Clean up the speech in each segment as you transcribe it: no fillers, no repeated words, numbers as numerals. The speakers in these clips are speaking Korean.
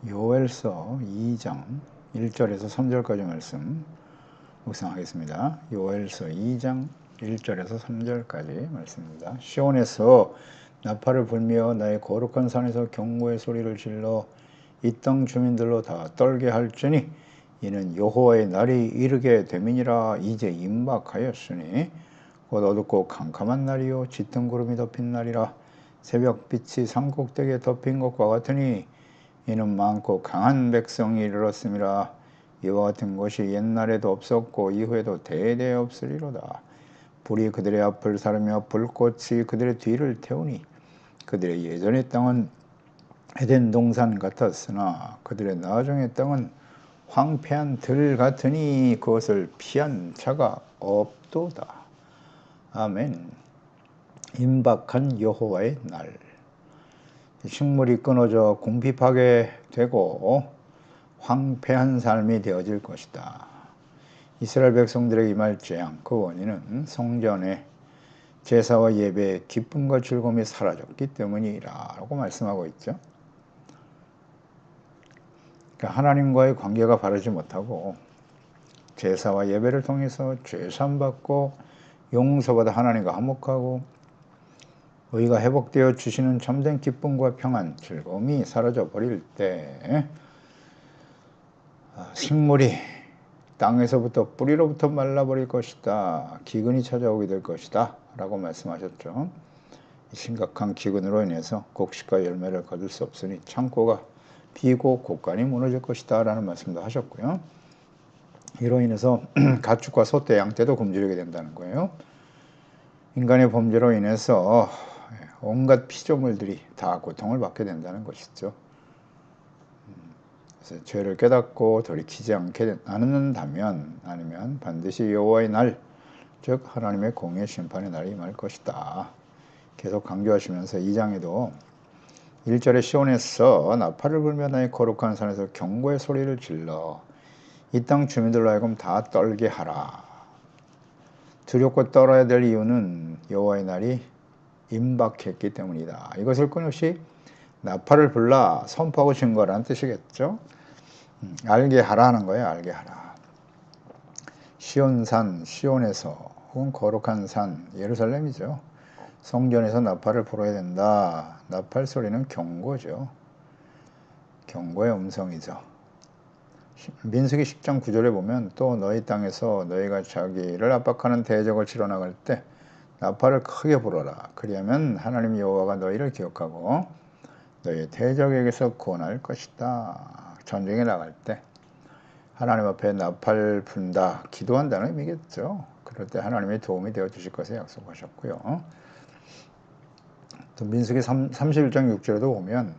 요엘서 2장 1절에서 3절까지 말씀 묵상하겠습니다. 요엘서 2장 1절에서 3절까지 말씀입니다. 시온에서 나팔을 불며 나의 거룩한 산에서 경고의 소리를 질러 이 땅 주민들로 다 떨게 할지니 이는 여호와의 날이 이르게 됨이니라. 이제 임박하였으니 곧 어둡고 캄캄한 날이요 짙은 구름이 덮인 날이라. 새벽빛이 산꼭대기에 덮인 것과 같으니 이는 많고 강한 백성이 이르렀음이라. 이와 같은 것이 옛날에도 없었고 이후에도 대대 없으리로다. 불이 그들의 앞을 사르며 불꽃이 그들의 뒤를 태우니 그들의 예전의 땅은 에덴 동산 같았으나 그들의 나중의 땅은 황폐한 들 같으니 그것을 피한 자가 없도다. 아멘. 임박한 여호와의 날. 식물이 끊어져 궁핍하게 되고 황폐한 삶이 되어질 것이다. 이스라엘 백성들에게 임할 재앙, 그 원인은 성전의 제사와 예배의 기쁨과 즐거움이 사라졌기 때문이라 라고 말씀하고 있죠. 그러니까 하나님과의 관계가 바르지 못하고 제사와 예배를 통해서 죄사함받고 용서받아 하나님과 화목하고 의가 회복되어 주시는 참된 기쁨과 평안, 즐거움이 사라져 버릴 때 식물이 땅에서부터 뿌리로부터 말라버릴 것이다. 기근이 찾아오게 될 것이다 라고 말씀하셨죠. 심각한 기근으로 인해서 곡식과 열매를 거둘 수 없으니 창고가 비고 곳간이 무너질 것이다 라는 말씀도 하셨고요. 이로 인해서 가축과 소떼, 양떼도 굶주리게 된다는 거예요. 인간의 범죄로 인해서 온갖 피조물들이 다 고통을 받게 된다는 것이죠. 그래서 죄를 깨닫고 돌이키지 않는다면 아니면 반드시 여호와의 날, 즉 하나님의 공의 심판의 날이 임할 것이다. 계속 강조하시면서 2장에도 1절에 시온에서 나팔을 불며 나의 거룩한 산에서 경고의 소리를 질러 이 땅 주민들로 하여금 다 떨게 하라. 두렵고 떨어야 될 이유는 여호와의 날이 임박했기 때문이다. 이것을 끊임없이 나팔을 불라 선포하고 증거라는 뜻이겠죠. 알게 하라는 거예요. 알게 하라. 시온산, 시온에서 혹은 거룩한 산, 예루살렘이죠. 성전에서 나팔을 불어야 된다. 나팔 소리는 경고죠. 경고의 음성이죠. 민수기 10장 9절에 보면 또 너희 땅에서 너희가 자기를 압박하는 대적을 치러 나갈 때 나팔을 크게 불어라. 그리하면 하나님 여호와가 너희를 기억하고 너희의 대적에게서 구원할 것이다. 전쟁에 나갈 때 하나님 앞에 나팔 분다, 기도한다는 의미겠죠. 그럴 때 하나님의 도움이 되어 주실 것을 약속하셨고요. 또 민수기 31장 6절에도 보면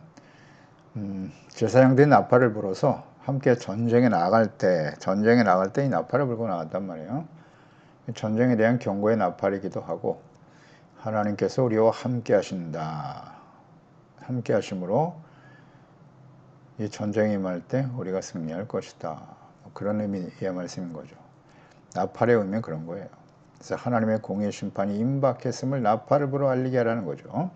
제사장들이 나팔을 불어서 함께 전쟁에 나갈 때 이 나팔을 불고 나갔단 말이에요. 전쟁에 대한 경고의 나팔이기도 하고 하나님께서 우리와 함께 하신다. 함께 하심으로 이 전쟁에 임할 때 우리가 승리할 것이다. 그런 의미의 말씀인 거죠. 나팔의 의미는 그런 거예요. 그래서 하나님의 공의 심판이 임박했음을 나팔을 불어 알리게 하라는 거죠.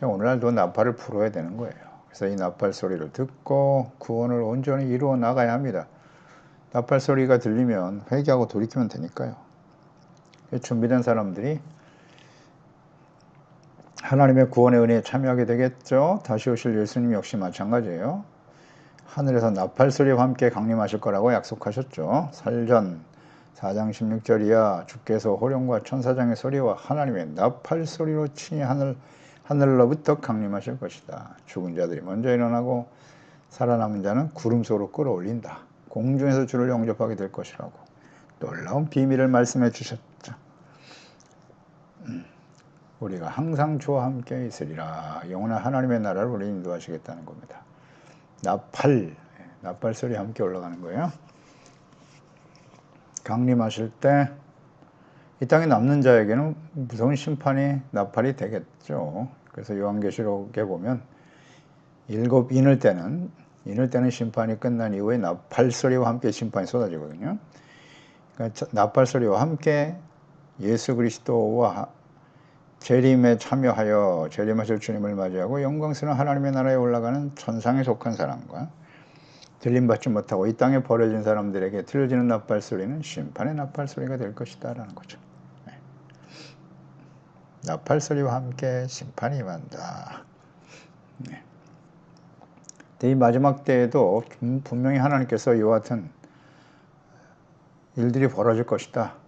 오늘날도 나팔을 불어야 되는 거예요. 그래서 이 나팔 소리를 듣고 구원을 온전히 이루어 나가야 합니다. 나팔 소리가 들리면 회개하고 돌이키면 되니까요. 준비된 사람들이 하나님의 구원의 은혜에 참여하게 되겠죠. 다시 오실 예수님 역시 마찬가지예요. 하늘에서 나팔 소리와 함께 강림하실 거라고 약속하셨죠. 살전 4장 16절이야 주께서 호령과 천사장의 소리와 하나님의 나팔 소리로 친히 하늘로부터 강림하실 것이다. 죽은 자들이 먼저 일어나고 살아남은 자는 구름 속으로 끌어올린다. 공중에서 주를 영접하게 될 것이라고 놀라운 비밀을 말씀해 주셨죠. 우리가 항상 주와 함께 있으리라. 영원한 하나님의 나라를 우리 인도하시겠다는 겁니다. 나팔 소리 함께 올라가는 거예요. 강림하실 때 이 땅에 남는 자에게는 무서운 심판이 나팔이 되겠죠. 그래서 요한계시록에 보면 이늘 때는 심판이 끝난 이후에 나팔 소리와 함께 심판이 쏟아지거든요. 그러니까 나팔 소리와 함께 예수 그리스도와 재림에 참여하여 재림하실 주님을 맞이하고 영광스러운 하나님의 나라에 올라가는 천상에 속한 사람과 들림받지 못하고 이 땅에 버려진 사람들에게 들려지는 나팔소리는 심판의 나팔소리가 될 것이다 라는 거죠. 네. 나팔소리와 함께 심판이 임한다. 네. 이 마지막 때에도 분명히 하나님께서 이와 같은 일들이 벌어질 것이다.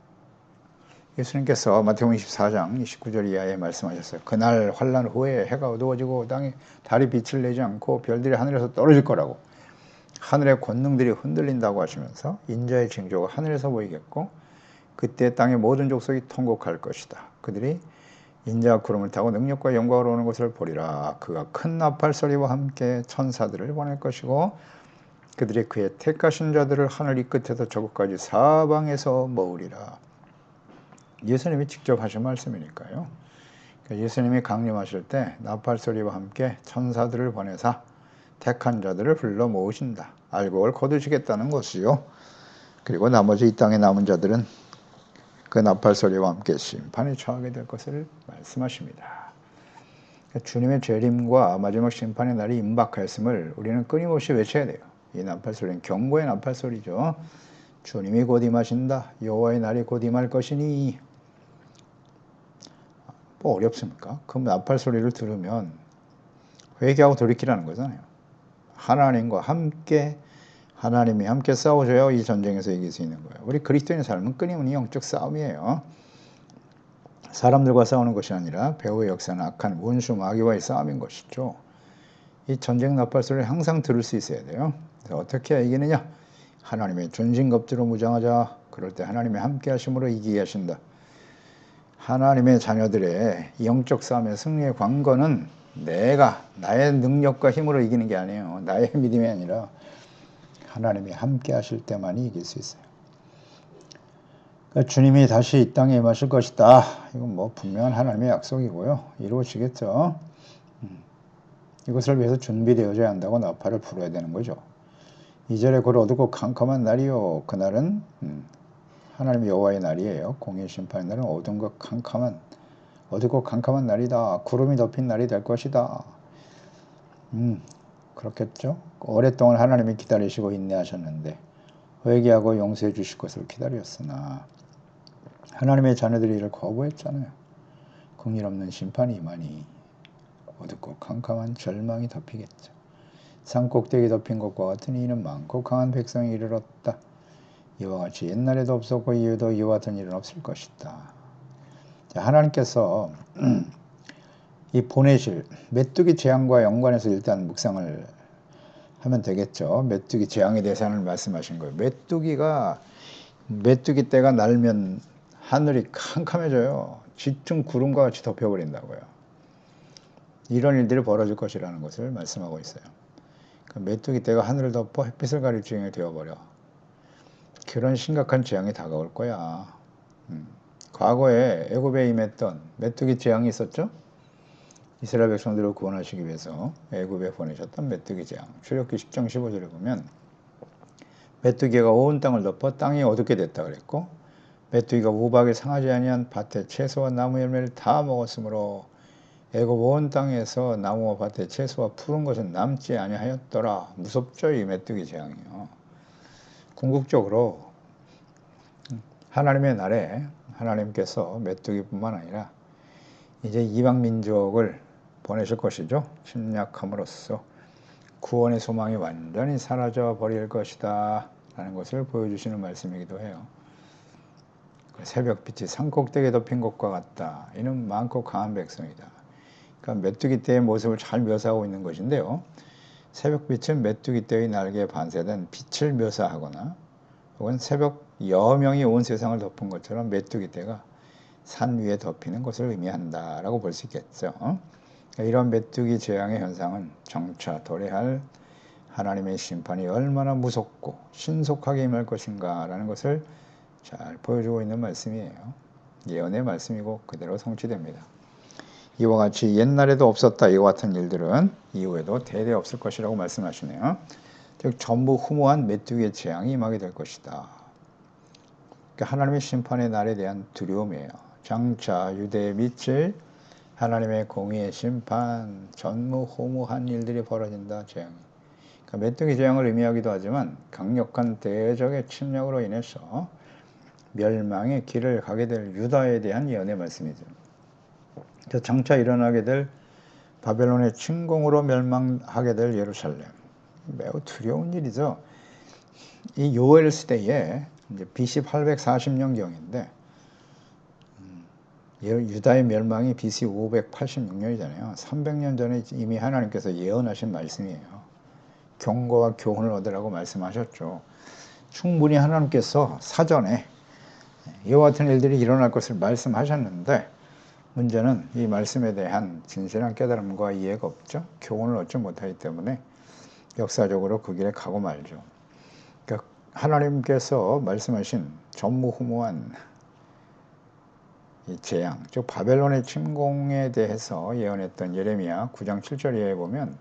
예수님께서 마태복음 24장 29절 이하에 말씀하셨어요. 그날 환난 후에 해가 어두워지고 땅에 달이 빛을 내지 않고 별들이 하늘에서 떨어질 거라고. 하늘의 권능들이 흔들린다고 하시면서 인자의 징조가 하늘에서 보이겠고 그때 땅의 모든 족속이 통곡할 것이다. 그들이 인자와 구름을 타고 능력과 영광으로 오는 것을 보리라. 그가 큰 나팔 소리와 함께 천사들을 보낼 것이고 그들이 그의 택하신 자들을 하늘 이 끝에서 저 끝까지 사방에서 모으리라. 예수님이 직접 하신 말씀이니까요. 예수님이 강림하실 때 나팔 소리와 함께 천사들을 보내사 택한 자들을 불러 모으신다. 알곡을 거두시겠다는 것이요. 그리고 나머지 이 땅에 남은 자들은 그 나팔 소리와 함께 심판에 처하게 될 것을 말씀하십니다. 주님의 재림과 마지막 심판의 날이 임박하였음을 우리는 끊임없이 외쳐야 돼요. 이 나팔 소리는 경고의 나팔 소리죠. 주님이 곧 임하신다. 여호와의 날이 곧 임할 것이니. 뭐 어렵습니까? 그 나팔 소리를 들으면 회개하고 돌이키라는 거잖아요. 하나님과 함께 하나님이 함께 싸워줘야 이 전쟁에서 이길 수 있는 거예요. 우리 그리스도인의 삶은 끊임없는 영적 싸움이에요. 사람들과 싸우는 것이 아니라 배후의 역사는 악한 원수 마귀와의 싸움인 것이죠. 이 전쟁 나팔 소리를 항상 들을 수 있어야 돼요. 그래서 어떻게 해야 이기느냐? 하나님의 전신갑주로 무장하자. 그럴 때 하나님의 함께 하심으로 이기게 하신다. 하나님의 자녀들의 영적 싸움의 승리의 관건은 내가 나의 능력과 힘으로 이기는 게 아니에요. 나의 믿음이 아니라 하나님이 함께 하실 때만이 이길 수 있어요. 그러니까 주님이 다시 이 땅에 임하실 것이다. 이건 뭐 분명한 하나님의 약속이고요. 이루어지겠죠. 이것을 위해서 준비되어져야 한다고 나팔을 불어야 되는 거죠. 2절에 곧 어둡고 캄캄한 날이요. 그날은 하나님 여호와의 날이에요. 공의 심판의 날은 어둡고 캄캄한 날이다. 구름이 덮인 날이 될 것이다. 그렇겠죠. 오랫동안 하나님이 기다리시고 인내하셨는데 회개하고 용서해 주실 것을 기다렸으나 하나님의 자녀들이 이를 거부했잖아요. 긍휼 없는 심판이 임하니 어둡고 캄캄한 절망이 덮이겠죠. 산꼭대기 덮인 것과 같은 이는 많고 강한 백성이 이르렀다. 이와 같이 옛날에도 없었고 이후에도 이와 같은 일은 없을 것이다. 하나님께서 이 보내실 메뚜기 재앙과 연관해서 일단 묵상을 하면 되겠죠. 메뚜기 재앙에 대해서 말씀하신 거예요. 메뚜기 떼가 날면 하늘이 캄캄해져요. 짙은 구름과 같이 덮여버린다고요. 이런 일들이 벌어질 것이라는 것을 말씀하고 있어요. 메뚜기 떼가 하늘을 덮어 햇빛을 가릴 지경이 되어버려. 그런 심각한 재앙이 다가올 거야. 과거에 애굽에 임했던 메뚜기 재앙이 있었죠. 이스라엘 백성들을 구원하시기 위해서 애굽에 보내셨던 메뚜기 재앙. 출애굽기 10장 15절에 보면 메뚜기가 온 땅을 덮어 땅이 어둡게 됐다 그랬고 메뚜기가 우박에 상하지 아니한 밭의 채소와 나무 열매를 다 먹었으므로 애굽 온 땅에서 나무와 밭의 채소와 푸른 것은 남지 아니하였더라. 무섭죠, 이 메뚜기 재앙이요. 궁극적으로 하나님의 날에 하나님께서 메뚜기뿐만 아니라 이제 이방 민족을 보내실 것이죠. 침략함으로써 구원의 소망이 완전히 사라져 버릴 것이다 라는 것을 보여주시는 말씀이기도 해요. 새벽빛이 산꼭대기에 덮인 것과 같다. 이는 많고 강한 백성이다. 그러니까 메뚜기 떼의 모습을 잘 묘사하고 있는 것인데요. 새벽빛은 메뚜기 떼의 날개에 반사된 빛을 묘사하거나 혹은 새벽 여명이 온 세상을 덮은 것처럼 메뚜기 떼가 산 위에 덮이는 것을 의미한다라고 볼 수 있겠죠. 이런 메뚜기 재앙의 현상은 정차 도래할 하나님의 심판이 얼마나 무섭고 신속하게 임할 것인가라는 것을 잘 보여주고 있는 말씀이에요. 예언의 말씀이고 그대로 성취됩니다. 이와 같이 옛날에도 없었다 이와 같은 일들은 이후에도 대대 없을 것이라고 말씀하시네요. 즉 전부 후무한 메뚜기의 재앙이 임하게 될 것이다. 그러니까 하나님의 심판의 날에 대한 두려움이에요. 장차 유대의 빛을 하나님의 공의의 심판, 전무후무한 일들이 벌어진다. 재앙이. 그러니까 메뚜기 재앙을 의미하기도 하지만 강력한 대적의 침략으로 인해서 멸망의 길을 가게 될 유다에 대한 예언의 말씀이죠. 장차 일어나게 될 바벨론의 침공으로 멸망하게 될 예루살렘. 매우 두려운 일이죠. 이 요엘 시대에 이제 BC 840년경인데 유다의 멸망이 BC 586년이잖아요. 300년 전에 이미 하나님께서 예언하신 말씀이에요. 경고와 교훈을 얻으라고 말씀하셨죠. 충분히 하나님께서 사전에 이와 같은 일들이 일어날 것을 말씀하셨는데 문제는 이 말씀에 대한 진실한 깨달음과 이해가 없죠. 교훈을 얻지 못하기 때문에 역사적으로 그 길에 가고 말죠. 그러니까 하나님께서 말씀하신 전무후무한 이 재앙, 즉 바벨론의 침공에 대해서 예언했던 예레미야 9장 7절에 보면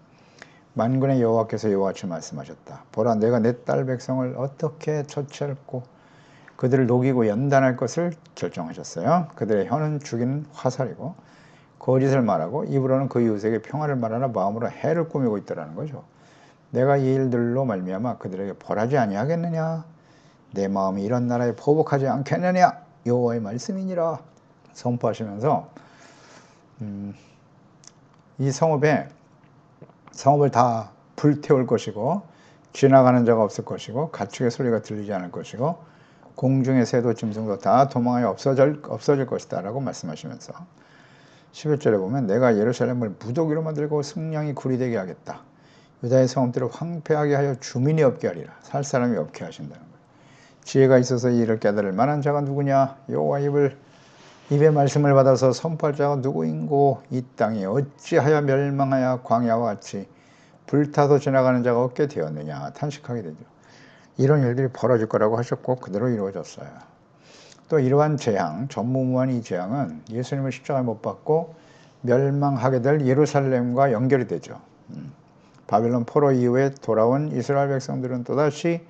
만군의 여호와께서 이와 같이 말씀하셨다. 보라, 내가 내 딸 백성을 어떻게 처치할고 그들을 녹이고 연단할 것을 결정하셨어요. 그들의 혀는 죽이는 화살이고 거짓을 말하고 입으로는 그 이웃에게 평화를 말하나 마음으로 해를 꾸미고 있더라는 거죠. 내가 이 일들로 말미암아 그들에게 벌하지 아니하겠느냐? 내 마음이 이런 나라에 보복하지 않겠느냐? 여호와의 말씀이니라. 선포하시면서 이 성읍을 다 불태울 것이고 지나가는 자가 없을 것이고 가축의 소리가 들리지 않을 것이고 공중의 새도 짐승도 다 도망하여 없어질 것이다 라고 말씀하시면서 11절에 보면 내가 예루살렘을 무더기로 만들고 승냥이 굴이 되게 하겠다. 유다의 성읍들을 황폐하게 하여 주민이 없게 하리라. 살 사람이 없게 하신다는 거예요. 지혜가 있어서 이 일을 깨달을 만한 자가 누구냐? 여호와 입의 말씀을 받아서 선포할 자가 누구인고 이 땅이 어찌하여 멸망하여 광야와 같이 불타서 지나가는 자가 없게 되었느냐 탄식하게 되죠. 이런 일들이 벌어질 거라고 하셨고 그대로 이루어졌어요. 또 이러한 재앙, 전무후무한 이 재앙은 예수님을 십자가에 못 박고 멸망하게 될 예루살렘과 연결이 되죠. 바벨론 포로 이후에 돌아온 이스라엘 백성들은 또다시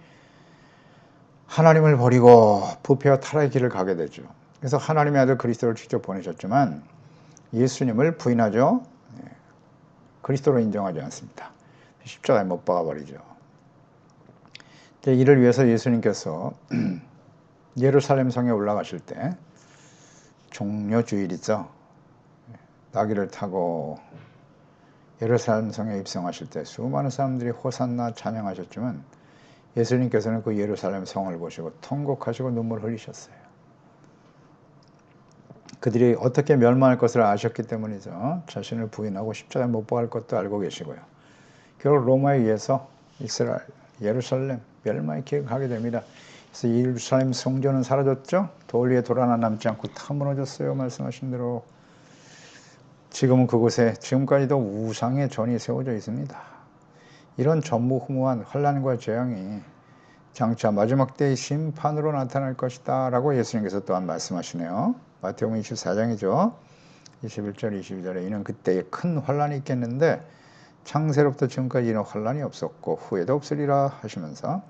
하나님을 버리고 부패와 타락의 길을 가게 되죠. 그래서 하나님의 아들 그리스도를 직접 보내셨지만 예수님을 부인하죠. 그리스도로 인정하지 않습니다. 십자가에 못 박아버리죠. 이를 위해서 예수님께서 예루살렘 성에 올라가실 때 종려주일이죠. 나귀를 타고 예루살렘 성에 입성하실 때 수많은 사람들이 호산나 찬양하셨지만 예수님께서는 그 예루살렘 성을 보시고 통곡하시고 눈물을 흘리셨어요. 그들이 어떻게 멸망할 것을 아셨기 때문이죠. 자신을 부인하고 십자가에 못 박을 것도 알고 계시고요. 결국 로마에 의해서 예루살렘 멸망의 길을 가게 됩니다. 그래서 예루살렘 성전은 사라졌죠. 돌 위에 돌 하나 남지 않고 다 무너졌어요. 말씀하신 대로. 지금은 그곳에 지금까지도 우상의 전이 세워져 있습니다. 이런 전무후무한 환난과 재앙이 장차 마지막 때의 심판으로 나타날 것이다 라고 예수님께서 또한 말씀하시네요. 마태복음 24장이죠. 21절 22절에 이는 그때에 큰 환난이 있겠는데 창세로부터 지금까지 이런 환난이 없었고 후에도 없으리라 하시면서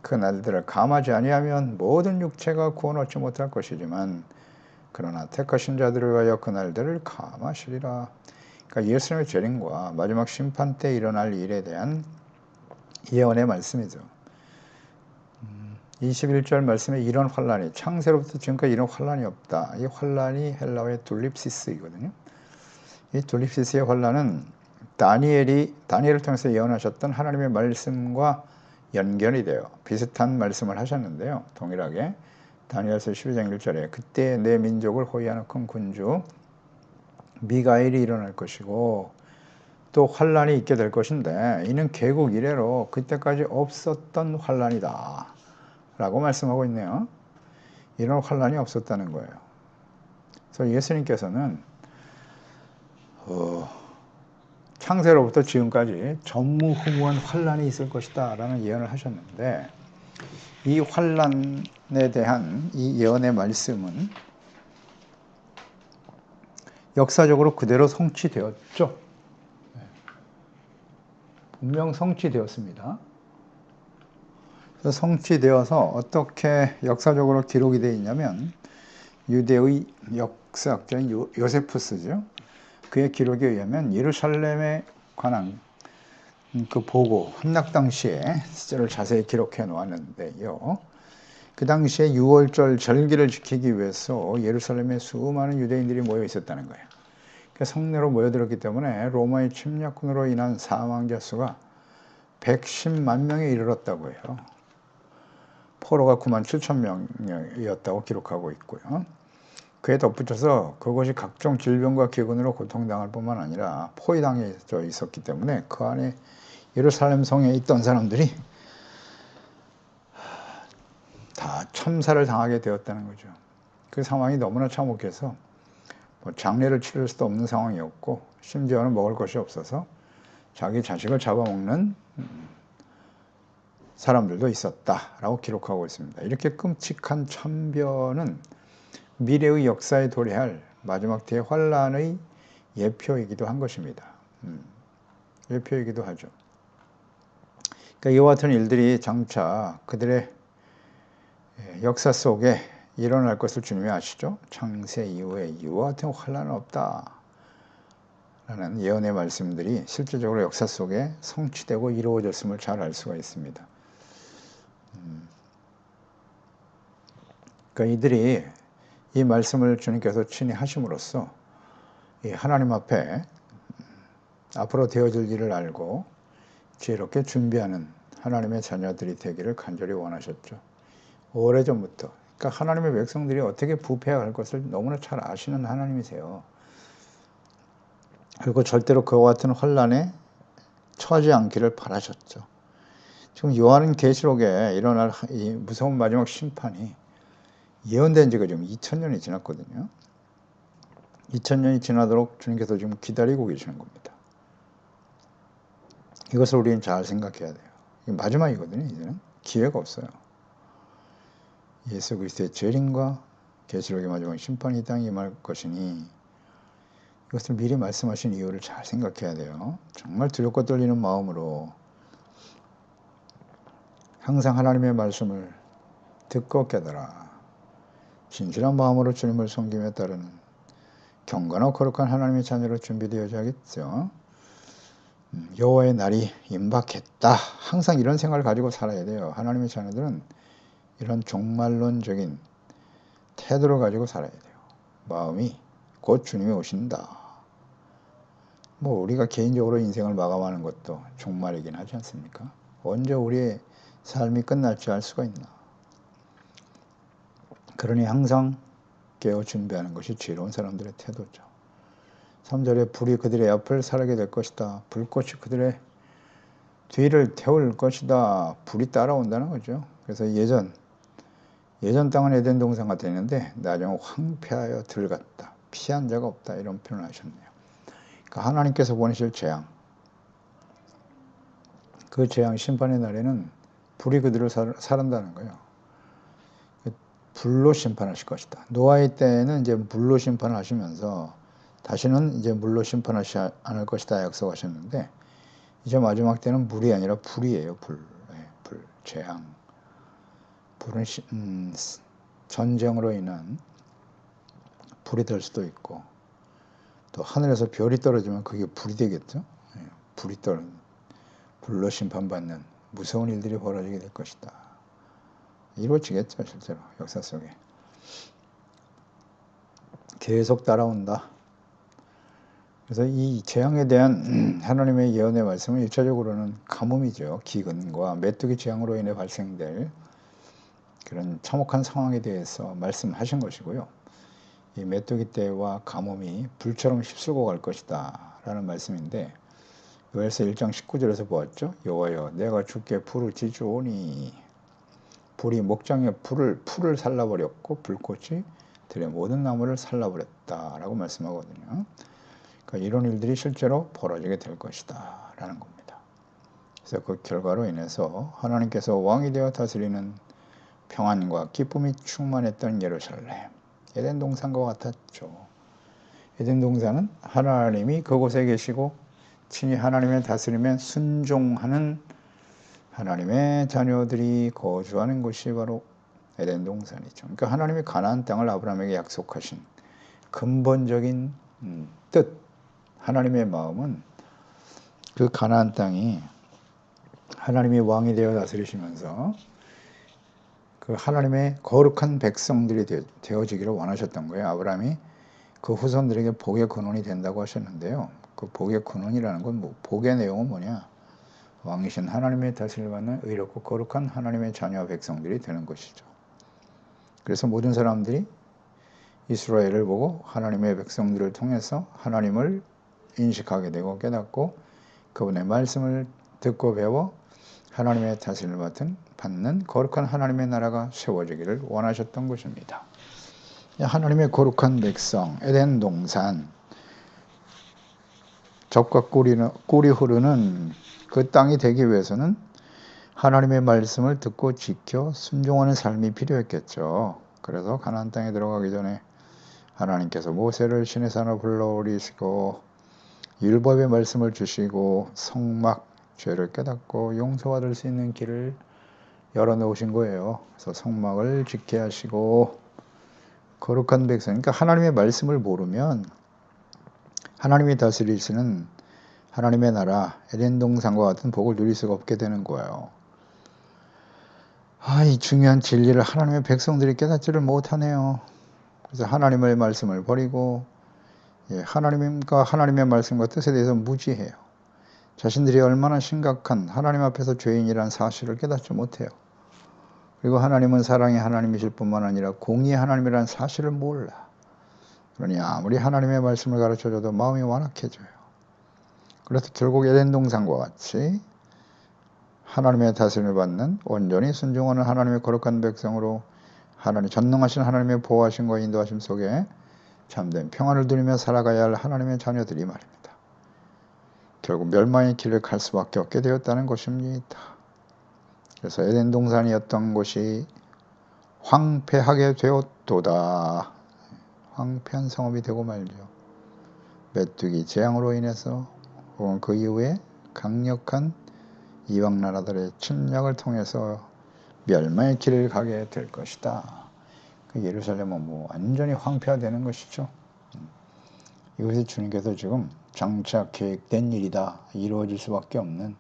그 날들을 감하지 아니하면 모든 육체가 구원 얻지 못할 것이지만 그러나 택하신 자들을 위하여 그 날들을 감하시리라. 그러니까 예수님의 재림과 마지막 심판 때 일어날 일에 대한 예언의 말씀이죠. 21절 말씀에 이런 환란이 창세로부터 지금까지 이런 환란이 없다. 이 환란이 헬라어의 둘립시스이거든요. 이 둘립시스의 환란은 다니엘을 통해서 예언하셨던 하나님의 말씀과 연결이 돼요. 비슷한 말씀을 하셨는데요. 동일하게 다니엘서 12장 1절에 그때 내 민족을 호위하는 큰 군주 미가엘이 일어날 것이고 또 환란이 있게 될 것인데 이는 개국 이래로 그때까지 없었던 환란이다 라고 말씀하고 있네요. 이런 환란이 없었다는 거예요. 그래서 예수님께서는 창세로부터 지금까지 전무후무한 환란이 있을 것이다 라는 예언을 하셨는데 이 환란에 대한 이 예언의 말씀은 역사적으로 그대로 성취되었죠. 분명 성취되었습니다. 그래서 성취되어서 어떻게 역사적으로 기록이 되어 있냐면 유대의 역사학자인 요세푸스죠. 그의 기록에 의하면 예루살렘에 관한 그 보고 함락 당시에 시절을 자세히 기록해 놓았는데요. 그 당시에 유월절 절기를 지키기 위해서 예루살렘에 수많은 유대인들이 모여 있었다는 거예요. 그 성내로 모여들었기 때문에 로마의 침략군으로 인한 사망자 수가 110만 명에 이르렀다고 해요. 포로가 9만 7천 명이었다고 기록하고 있고요. 그에 덧붙여서 그것이 각종 질병과 기근으로 고통당할 뿐만 아니라 포위당해져 있었기 때문에 그 안에 예루살렘 성에 있던 사람들이 다 참사를 당하게 되었다는 거죠. 그 상황이 너무나 참혹해서 장례를 치를 수도 없는 상황이었고 심지어는 먹을 것이 없어서 자기 자식을 잡아먹는 사람들도 있었다라고 기록하고 있습니다. 이렇게 끔찍한 참변은 미래의 역사에 도래할 마지막 대환란의 예표이기도 한 것입니다. 예표이기도 하죠. 그러니까 이와 같은 일들이 장차 그들의 역사 속에 일어날 것을 주님이 아시죠? 창세 이후에 이와 같은 환란은 없다 라는 예언의 말씀들이 실제적으로 역사 속에 성취되고 이루어졌음을 잘 알 수가 있습니다. 그러니까 이들이 이 말씀을 주님께서 친히 하심으로써 하나님 앞에 앞으로 되어질 일을 알고 지혜롭게 준비하는 하나님의 자녀들이 되기를 간절히 원하셨죠. 오래전부터. 그러니까 하나님의 백성들이 어떻게 부패할 것을 너무나 잘 아시는 하나님이세요. 그리고 절대로 그와 같은 환란에 처하지 않기를 바라셨죠. 지금 요한은 계시록에 일어날 이 무서운 마지막 심판이 예언된 지가 지금 2000년이 지났거든요. 2000년이 지나도록 주님께서 지금 기다리고 계시는 겁니다. 이것을 우리는 잘 생각해야 돼요. 이게 마지막이거든요. 이제는 기회가 없어요. 예수 그리스도의 재림과 계시록의 마지막 심판이 이 땅에 임할 것이니 이것을 미리 말씀하신 이유를 잘 생각해야 돼요. 정말 두렵고 떨리는 마음으로 항상 하나님의 말씀을 듣고 깨달아 진실한 마음으로 주님을 섬김에 따르는 경건하고 거룩한 하나님의 자녀로 준비되어야겠죠. 여호와의 날이 임박했다. 항상 이런 생각을 가지고 살아야 돼요. 하나님의 자녀들은 이런 종말론적인 태도를 가지고 살아야 돼요. 마음이 곧 주님이 오신다. 우리가 개인적으로 인생을 마감하는 것도 종말이긴 하지 않습니까? 언제 우리의 삶이 끝날지 알 수가 있나. 그러니 항상 깨어 준비하는 것이 지혜로운 사람들의 태도죠. 3절에 불이 그들의 앞을 사르게 될 것이다. 불꽃이 그들의 뒤를 태울 것이다. 불이 따라온다는 거죠. 그래서 예전 땅은 에덴 동산 같았는데 나중에 황폐하여 들갔다. 피한 자가 없다. 이런 표현을 하셨네요. 그러니까 하나님께서 보내실 재앙, 그 재앙 심판의 날에는 불이 그들을 사른다는 거예요. 불로 심판하실 것이다. 노아의 때는 이제 물로 심판을 하시면서 다시는 이제 물로 심판하지 않을 것이다 약속하셨는데 이제 마지막 때는 물이 아니라 불이에요. 불, 재앙. 불은 전쟁으로 인한 불이 될 수도 있고 또 하늘에서 별이 떨어지면 그게 불이 되겠죠. 불로 심판받는 무서운 일들이 벌어지게 될 것이다. 이루어지겠죠. 실제로 역사 속에. 계속 따라온다. 그래서 이 재앙에 대한 하나님의 예언의 말씀은 1차적으로는 가뭄이죠. 기근과 메뚜기 재앙으로 인해 발생될 그런 참혹한 상황에 대해서 말씀하신 것이고요. 이 메뚜기 떼와 가뭄이 불처럼 휩쓸고 갈 것이다 라는 말씀인데 요엘서 1장 19절에서 보았죠. 여호와여 내가 주께 불을 지주오니 불이 목장의 풀을 살라버렸고 불꽃이 들의 모든 나무를 살라버렸다 라고 말씀하거든요. 그러니까 이런 일들이 실제로 벌어지게 될 것이다 라는 겁니다. 그래서 그 결과로 인해서 하나님께서 왕이 되어 다스리는 평안과 기쁨이 충만했던 예루살렘, 에덴 동산과 같았죠. 에덴 동산은 하나님이 그곳에 계시고 친히 하나님의 다스림에 순종하는 하나님의 자녀들이 거주하는 곳이 바로 에덴 동산이죠. 그러니까 하나님이 가나안 땅을 아브라함에게 약속하신 근본적인 뜻, 하나님의 마음은 그 가나안 땅이 하나님이 왕이 되어 다스리시면서 그 하나님의 거룩한 백성들이 되어지기를 원하셨던 거예요. 아브라함이 그 후손들에게 복의 근원이 된다고 하셨는데요. 그 복의 근원이라는 건 복의 내용은 뭐냐? 왕이신 하나님의 다스림을 받는 의롭고 거룩한 하나님의 자녀 백성들이 되는 것이죠. 그래서 모든 사람들이 이스라엘을 보고 하나님의 백성들을 통해서 하나님을 인식하게 되고 깨닫고 그분의 말씀을 듣고 배워 하나님의 다스림을 받는 거룩한 하나님의 나라가 세워지기를 원하셨던 것입니다. 하나님의 거룩한 백성, 에덴 동산, 젖과 꿀이 흐르는 그 땅이 되기 위해서는 하나님의 말씀을 듣고 지켜 순종하는 삶이 필요했겠죠. 그래서 가나안 땅에 들어가기 전에 하나님께서 모세를 시내 산으로 불러오리시고 율법의 말씀을 주시고 성막, 죄를 깨닫고 용서받을 수 있는 길을 열어놓으신 거예요. 그래서 성막을 지켜야 하시고 거룩한 백성, 그러니까 하나님의 말씀을 모르면 하나님이 다스리시는 하나님의 나라 에덴 동산과 같은 복을 누릴 수가 없게 되는 거예요. 이 중요한 진리를 하나님의 백성들이 깨닫지를 못하네요. 그래서 하나님의 말씀을 버리고 하나님의 말씀과 뜻에 대해서 무지해요. 자신들이 얼마나 심각한 하나님 앞에서 죄인이라는 사실을 깨닫지 못해요. 그리고 하나님은 사랑의 하나님이실 뿐만 아니라 공의의 하나님이라는 사실을 몰라. 그러니 아무리 하나님의 말씀을 가르쳐줘도 마음이 완악해져요. 그래서 결국 에덴 동산과 같이 하나님의 다스림을 받는 온전히 순종하는 하나님의 거룩한 백성으로 하나님 전능하신 하나님의 보호하심과 인도하심 속에 참된 평안을 누리며 살아가야 할 하나님의 자녀들이 말입니다. 결국 멸망의 길을 갈 수밖에 없게 되었다는 것입니다. 그래서 에덴 동산이었던 곳이 황폐하게 되었도다. 황폐한 성읍이 되고 말죠. 메뚜기 재앙으로 인해서 혹은 그 이후에 강력한 이방 나라들의 침략을 통해서 멸망의 길을 가게 될 것이다. 그 예루살렘은 완전히 황폐화되는 것이죠. 이것이 주님께서 지금 장차 계획된 일이다. 이루어질 수밖에 없는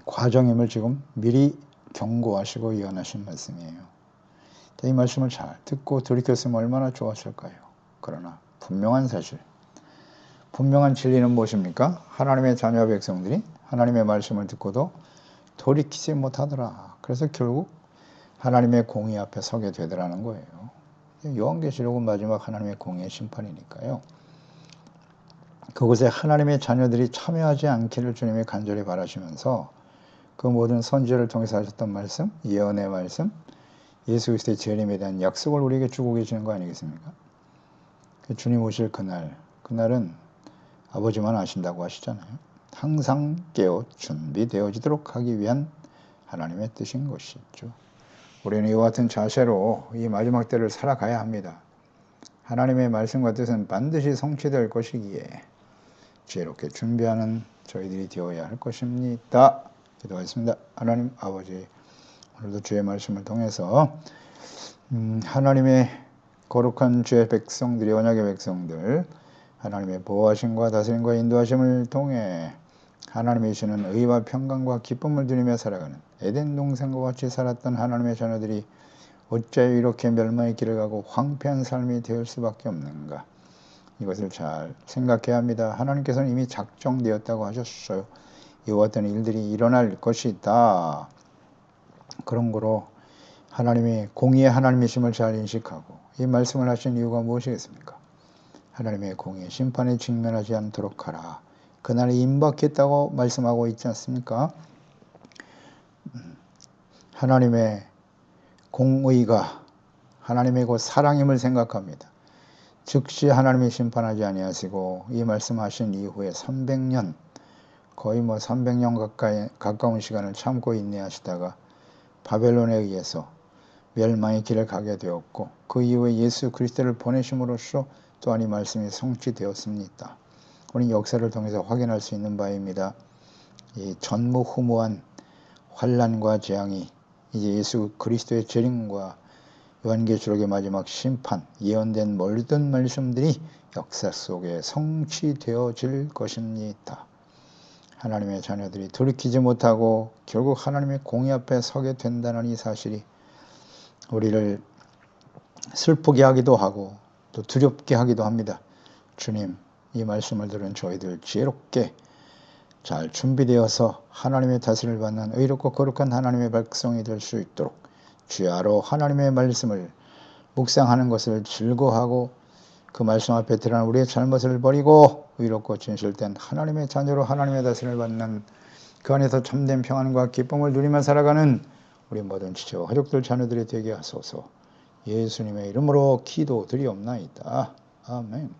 과정임을 지금 미리 경고하시고 예언하신 말씀이에요. 이 말씀을 잘 듣고 돌이켰으면 얼마나 좋았을까요? 그러나 분명한 사실, 분명한 진리는 무엇입니까? 하나님의 자녀 백성들이 하나님의 말씀을 듣고도 돌이키지 못하더라. 그래서 결국 하나님의 공의 앞에 서게 되더라는 거예요. 요한계시록은 마지막 하나님의 공의의 심판이니까요. 그곳에 하나님의 자녀들이 참여하지 않기를 주님이 간절히 바라시면서 그 모든 선지자를 통해서 하셨던 말씀, 예언의 말씀, 예수 그리스도의 재림에 대한 약속을 우리에게 주고 계시는 거 아니겠습니까? 주님 오실 그날은 아버지만 아신다고 하시잖아요. 항상 깨어 준비되어지도록 하기 위한 하나님의 뜻인 것이죠. 우리는 이와 같은 자세로 이 마지막 때를 살아가야 합니다. 하나님의 말씀과 뜻은 반드시 성취될 것이기에 지혜롭게 준비하는 저희들이 되어야 할 것입니다. 기도하겠습니다. 하나님 아버지, 오늘도 주의 말씀을 통해서 하나님의 거룩한 주의 백성들이, 언약의 백성들, 하나님의 보호하심과 다스림과 인도하심을 통해 하나님이 주시는 의와 평강과 기쁨을 누리며 살아가는 에덴 동산과 같이 살았던 하나님의 자녀들이 어찌하여 이렇게 멸망의 길을 가고 황폐한 삶이 될 수밖에 없는가? 이것을 잘 생각해야 합니다. 하나님께서는 이미 작정되었다고 하셨어요. 이와 같은 일들이 일어날 것이다. 그런 거로 하나님이 공의의 하나님이심을 잘 인식하고 이 말씀을 하신 이유가 무엇이겠습니까? 하나님의 공의의 심판에 직면하지 않도록 하라. 그날이 임박했다고 말씀하고 있지 않습니까? 하나님의 공의가 하나님의 그 사랑임을 생각합니다. 즉시 하나님이 심판하지 아니하시고 이 말씀하신 이후에 300년, 거의 300년 가까운 시간을 참고 인내하시다가 바벨론에 의해서 멸망의 길을 가게 되었고 그 이후에 예수 그리스도를 보내심으로써 또한 이 말씀이 성취되었습니다. 우리는 역사를 통해서 확인할 수 있는 바입니다. 이 전무후무한 환난과 재앙이 이제 예수 그리스도의 재림과 요한계시록의 마지막 심판, 예언된 모든 말씀들이 역사 속에 성취되어질 것입니다. 하나님의 자녀들이 돌이키지 못하고 결국 하나님의 공의 앞에 서게 된다는 이 사실이 우리를 슬프게 하기도 하고 또 두렵게 하기도 합니다. 주님, 이 말씀을 들은 저희들 지혜롭게 잘 준비되어서 하나님의 다스림을 받는 의롭고 거룩한 하나님의 백성이 될 수 있도록 주야로 하나님의 말씀을 묵상하는 것을 즐거워하고 그 말씀 앞에 드러난 우리의 잘못을 버리고 의롭고 진실된 하나님의 자녀로 하나님의 다스림을 받는 그 안에서 참된 평안과 기쁨을 누리며 살아가는 우리 모든 지체와 가족들 자녀들이 되게 하소서. 예수님의 이름으로 기도드리옵나이다. 아멘.